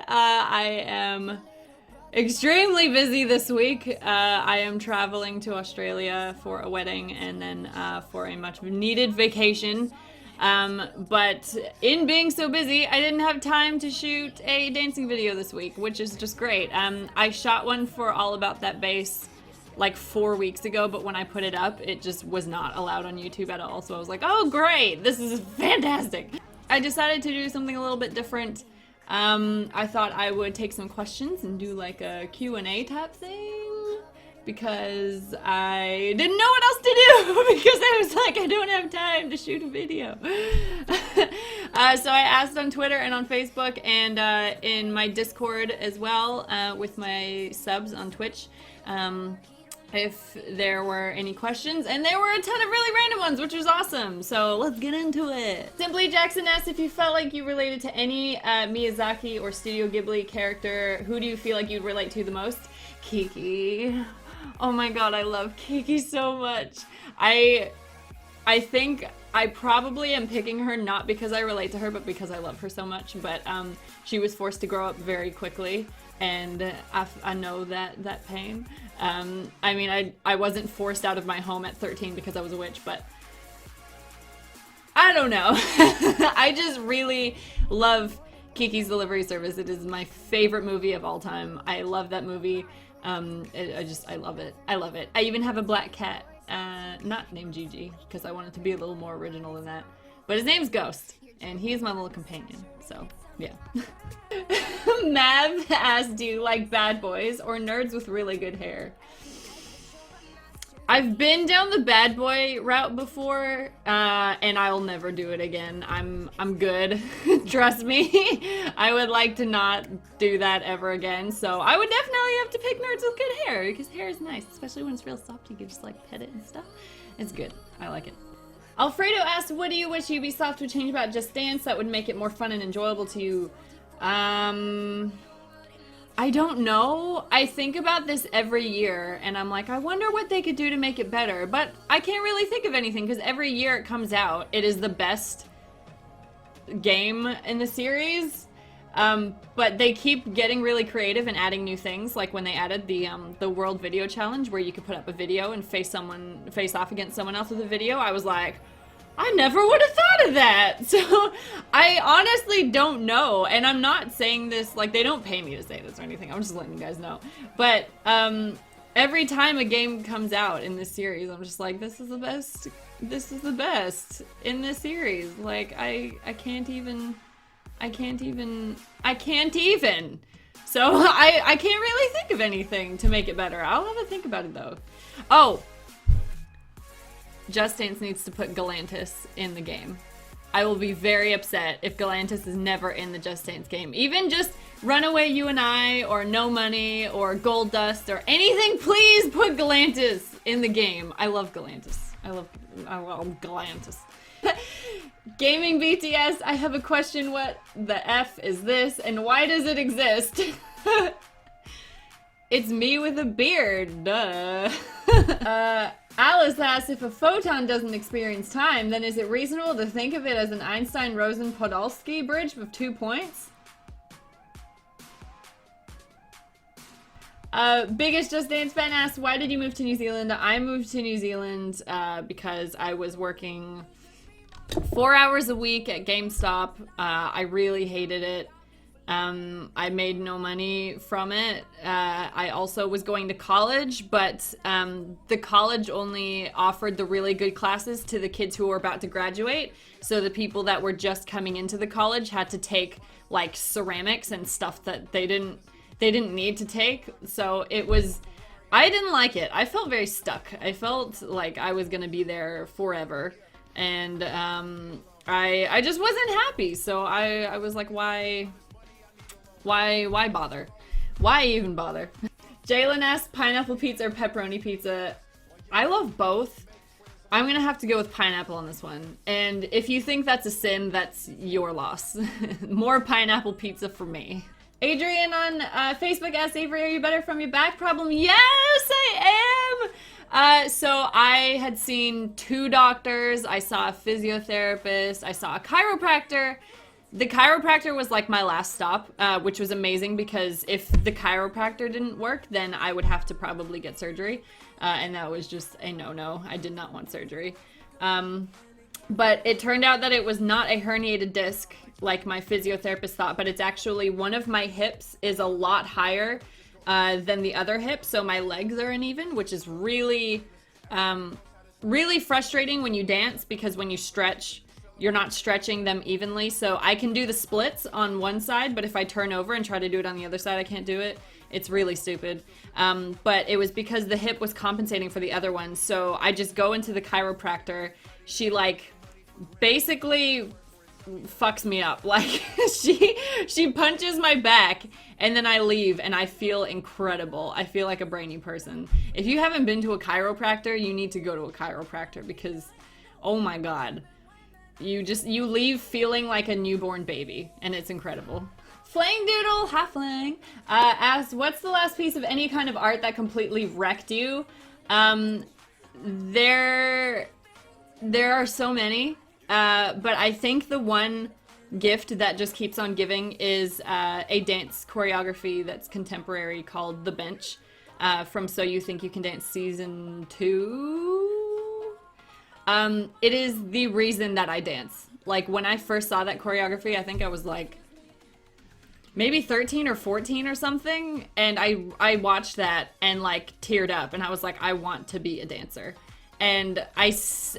I am extremely busy this week. I am traveling to Australia for a wedding and then for a much needed vacation. But in being so busy, I didn't have time to shoot a dancing video this week, which is just great. I shot one for All About That Bass like 4 weeks ago, but when I put it up, it just was not allowed on YouTube at all. So I was like, oh great, this is fantastic. I decided to do something a little bit different. I thought I would take some questions and do like a Q&A type thing because I didn't know what else to do because I was like, I don't have time to shoot a video. So I asked on Twitter and on Facebook and in my Discord as well with my subs on Twitch if there were any questions, and there were a ton of really random ones, which was awesome. So let's get into it. Simply Jackson asked if you felt like you related to any Miyazaki or Studio Ghibli character. Who do you feel like you'd relate to the most? Kiki. Oh my god, I love Kiki so much. I think I probably am picking her not because I relate to her, but because I love her so much. But she was forced to grow up very quickly, and I know that pain. I mean, I wasn't forced out of my home at 13 because I was a witch, but I don't know. I just really love Kiki's Delivery Service. It is my favorite movie of all time. I love that movie. I love it. I love it. I even have a black cat, not named Gigi, because I wanted to be a little more original than that. But his name's Ghost, and he's my little companion, so yeah. Mav asked, do you like bad boys or nerds with really good hair? I've been down the bad boy route before, and I'll never do it again. I'm good. Trust me. I would like to not do that ever again. So I would definitely have to pick nerds with good hair because hair is nice, especially when it's real soft. You can just like pet it and stuff. It's good. I like it. Alfredo asked, what do you wish Ubisoft would change about Just Dance that would make it more fun and enjoyable to you? I don't know. I think about this every year, and I'm like, I wonder what they could do to make it better. But I can't really think of anything, because every year it comes out, it is the best game in the series. But they keep getting really creative and adding new things, like when they added the World Video Challenge, where you could put up a video and face off against someone else with a video. I was like, I never would have thought of that. So I honestly don't know, and I'm not saying this like they don't pay me to say this or anything. I'm just letting you guys know. But every time a game comes out in this series, I'm just like, this is the best. This is the best in this series. Like I can't even. So I can't really think of anything to make it better. I'll have to think about it though. Oh. Just Dance needs to put Galantis in the game. I will be very upset if Galantis is never in the Just Dance game. Even just Runaway You and I, or No Money, or Gold Dust, or anything, please put Galantis in the game. I love Galantis. I love Galantis. Gaming BTS, I have a question. What the F is this, and why does it exist? It's me with a beard, duh. Alice asks, if a photon doesn't experience time, then is it reasonable to think of it as an Einstein-Rosen-Podolsky bridge with 2 points? Biggest Just Dance fan asks, why did you move to New Zealand? I moved to New Zealand because I was working 4 hours a week at GameStop. I really hated it. I made no money from it. I also was going to college, but the college only offered the really good classes to the kids who were about to graduate. So the people that were just coming into the college had to take like ceramics and stuff that they didn't need to take. So I didn't like it. I felt very stuck. I felt like I was gonna be there forever. And I just wasn't happy. So I was like, why bother? Why even bother? Jalen asked, pineapple pizza or pepperoni pizza? I love both. I'm gonna have to go with pineapple on this one. And if you think that's a sin, that's your loss. More pineapple pizza for me. Adrian on Facebook asked, Avery, are you better from your back problem? Yes, I am! So I had seen 2 doctors. I saw a physiotherapist. I saw a chiropractor. The chiropractor was like my last stop, which was amazing because if the chiropractor didn't work, then I would have to probably get surgery. And that was just a no-no. I did not want surgery. But it turned out that it was not a herniated disc like my physiotherapist thought, but it's actually one of my hips is a lot higher than the other hip, so my legs are uneven, which is really, really frustrating when you dance because when you stretch, you're not stretching them evenly. So I can do the splits on one side, but if I turn over and try to do it on the other side, I can't do it. It's really stupid. But it was because the hip was compensating for the other one. So I just go into the chiropractor. She like basically fucks me up. Like she punches my back and then I leave and I feel incredible. I feel like a brainy person. If you haven't been to a chiropractor, you need to go to a chiropractor because oh my god. You leave feeling like a newborn baby and it's incredible. Flang Doodle, halfling, asks, what's the last piece of any kind of art that completely wrecked you? There are so many, but I think the one gift that just keeps on giving is a dance choreography that's contemporary called The Bench from So You Think You Can Dance Season 2. It is the reason that I dance. Like, when I first saw that choreography, I think I was like, maybe 13 or 14 or something, and I watched that and like teared up and I was like, I want to be a dancer. And I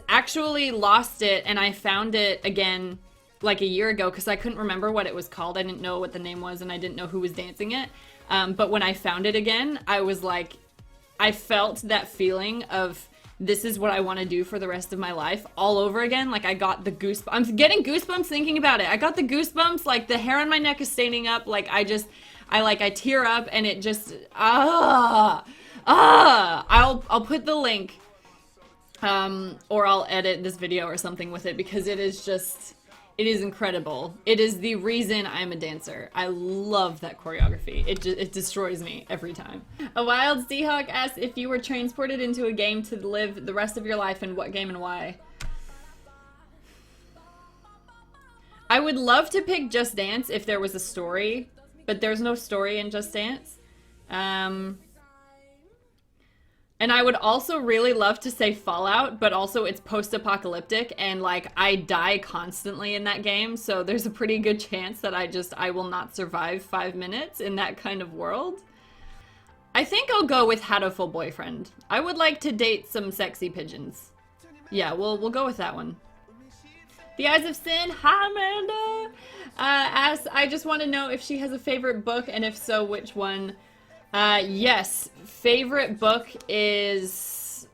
actually lost it and I found it again like a year ago because I couldn't remember what it was called. I didn't know what the name was and I didn't know who was dancing it. But when I found it again, I was like, I felt that feeling of this is what I want to do for the rest of my life all over again. Like I got the goosebumps. I'm getting goosebumps thinking about it. I got the goosebumps, like the hair on my neck is standing up. Like I tear up and it just, I'll put the link, or I'll edit this video or something with it because it is just, it is incredible. It is the reason I'm a dancer. I love that choreography. It destroys me every time. A Wild Seahawk asks if you were transported into a game to live the rest of your life, in what game and why? I would love to pick Just Dance if there was a story, but there's no story in Just Dance. And I would also really love to say Fallout, but also it's post-apocalyptic and like I die constantly in that game, so there's a pretty good chance that I will not survive 5 minutes in that kind of world. I think I'll go with Hatoful Boyfriend. I would like to date some sexy pigeons. Yeah, we'll go with that one. The Eyes of Sin, hi Amanda, asks, I just want to know if she has a favorite book, and if so, which one? Yes, favorite book is,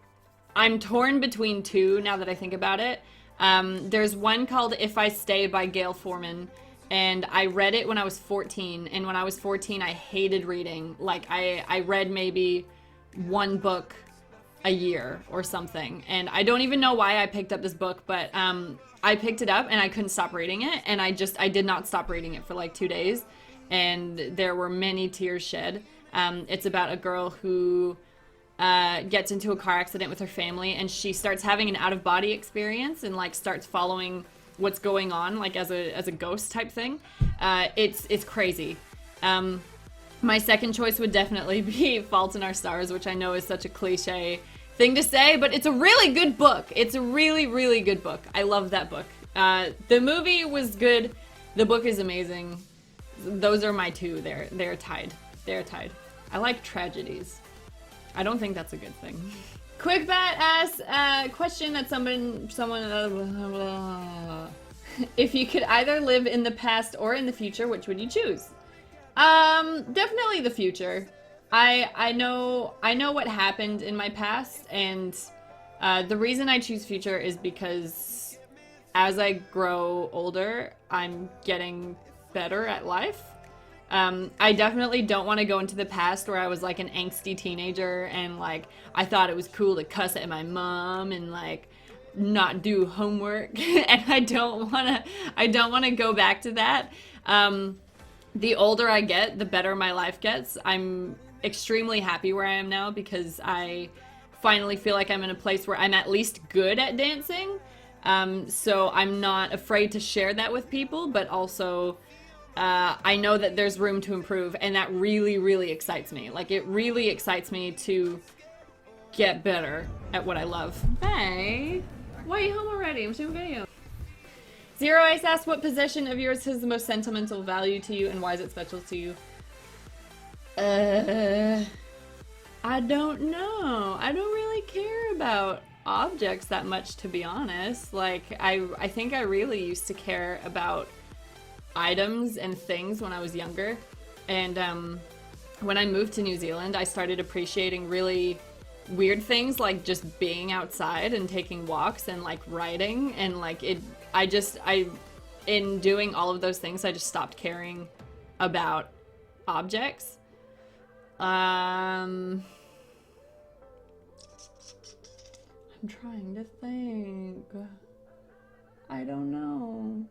I'm torn between two now that I think about it. There's one called If I Stay by Gail Forman, and I read it when I was 14, and when I was 14 I hated reading. Like I read maybe one book a year or something, and I don't even know why I picked up this book, but I picked it up and I couldn't stop reading it, and I did not stop reading it for like 2 days, and there were many tears shed. It's about a girl who gets into a car accident with her family, and she starts having an out-of-body experience and like starts following what's going on, like as a ghost type thing. It's crazy. My second choice would definitely be Fault in Our Stars, which I know is such a cliche thing to say, but it's a really good book. It's a really, really good book. I love that book. The movie was good. The book is amazing. Those are my two. They're tied. They're tied. I like tragedies. I don't think that's a good thing. Quickbat asks a question that someone if you could either live in the past or in the future, which would you choose? Definitely the future. I know what happened in my past, and the reason I choose future is because as I grow older, I'm getting better at life. I definitely don't want to go into the past where I was like an angsty teenager and like I thought it was cool to cuss at my mom and like not do homework and I don't want to go back to that. The older I get, the better my life gets. I'm extremely happy where I am now because I finally feel like I'm in a place where I'm at least good at dancing. So I'm not afraid to share that with people, but also I know that there's room to improve, and that really, really excites me. Like, it really excites me to get better at what I love. Hey, why are you home already? I'm shooting a video. Zero Ice asks, what possession of yours has the most sentimental value to you, and why is it special to you? I don't know. I don't really care about objects that much, to be honest. Like, I think I really used to care about items and things when I was younger. And when I moved to New Zealand, I started appreciating really weird things, like just being outside and taking walks and like riding, and like in doing all of those things, I just stopped caring about objects. I'm trying to think. I don't know.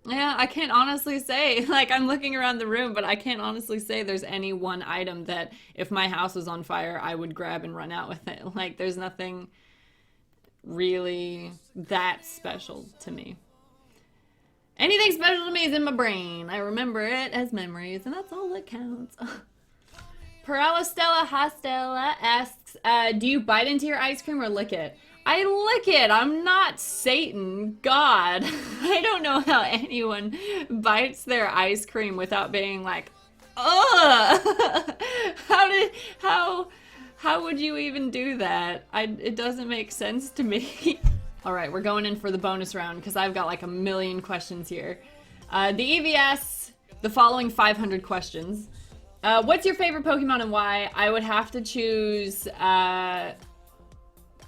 Yeah, I can't honestly say. Like, I'm looking around the room, but I can't honestly say there's any one item that if my house was on fire, I would grab and run out with it. Like, there's nothing really that special to me. Anything special to me is in my brain. I remember it as memories, and that's all that counts. Perella Stella Hostella asks, do you bite into your ice cream or lick it? I lick it. I'm not Satan. God. I don't know how anyone bites their ice cream without being like, ugh. How would you even do that? It doesn't make sense to me. All right, we're going in for the bonus round because I've got like a million questions here. The EVS, the following 500 questions. What's your favorite Pokemon and why? I would have to choose,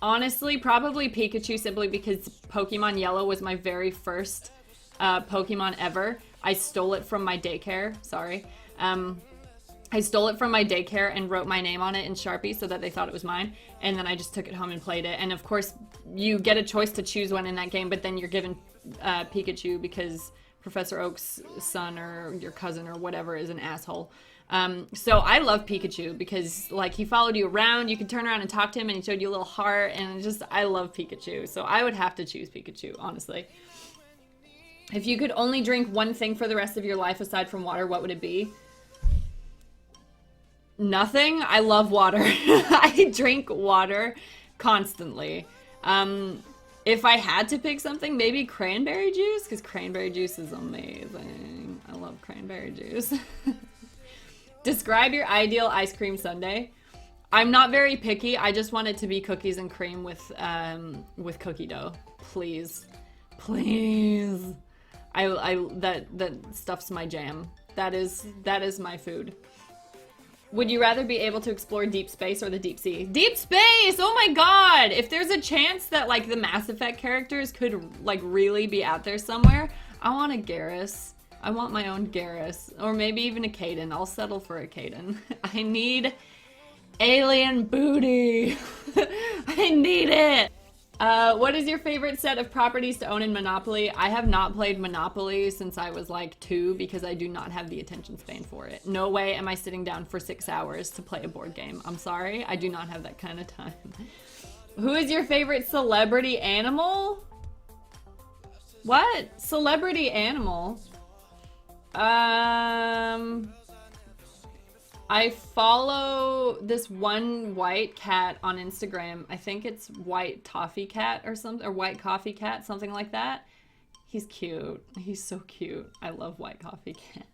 honestly, probably Pikachu, simply because Pokemon Yellow was my very first Pokemon ever. I stole it from my daycare. Sorry. I stole it from my daycare and wrote my name on it in Sharpie so that they thought it was mine. And then I just took it home and played it. And of course, you get a choice to choose one in that game, but then you're given Pikachu because Professor Oak's son or your cousin or whatever is an asshole. So I love Pikachu because, like, he followed you around, you could turn around and talk to him, and he showed you a little heart, and just, I love Pikachu. So I would have to choose Pikachu, honestly. If you could only drink one thing for the rest of your life aside from water, what would it be? Nothing. I love water. I drink water constantly. If I had to pick something, maybe cranberry juice, because cranberry juice is amazing. I love cranberry juice. Describe your ideal ice cream sundae. I'm not very picky. I just want it to be cookies and cream with cookie dough. Please. Please. That stuff's my jam. That is my food. Would you rather be able to explore deep space or the deep sea? Deep space! Oh my god! If there's a chance that, like, the Mass Effect characters could, like, really be out there somewhere, I want a Garrus. I want my own Garrus. Or maybe even a Caden. I'll settle for a Caden. I need alien booty. I need it. What is your favorite set of properties to own in Monopoly? I have not played Monopoly since I was like 2 because I do not have the attention span for it. No way am I sitting down for 6 hours to play a board game. I'm sorry, I do not have that kind of time. Who is your favorite celebrity animal? What? Celebrity animal? I follow this one white cat on Instagram. I think it's White Toffee Cat or something, or White Coffee Cat, something like that. He's cute. He's so cute. I love White Coffee Cat.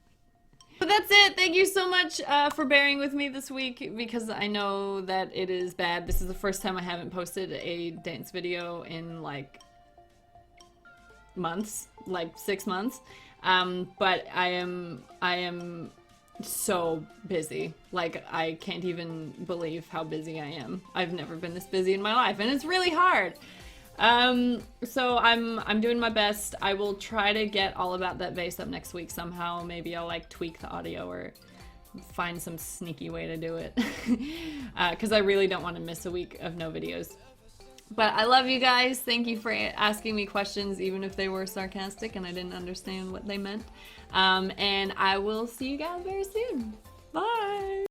But that's it. Thank you so much for bearing with me this week because I know that it is bad. This is the first time I haven't posted a dance video in like months, like 6 months. But I am so busy. Like, I can't even believe how busy I am. I've never been this busy in my life, and it's really hard. So I'm doing my best. I will try to get All About That Bass up next week somehow. Maybe I'll like tweak the audio or find some sneaky way to do it. Because I really don't want to miss a week of no videos. But I love you guys. Thank you for asking me questions, even if they were sarcastic and I didn't understand what they meant. And I will see you guys very soon. Bye!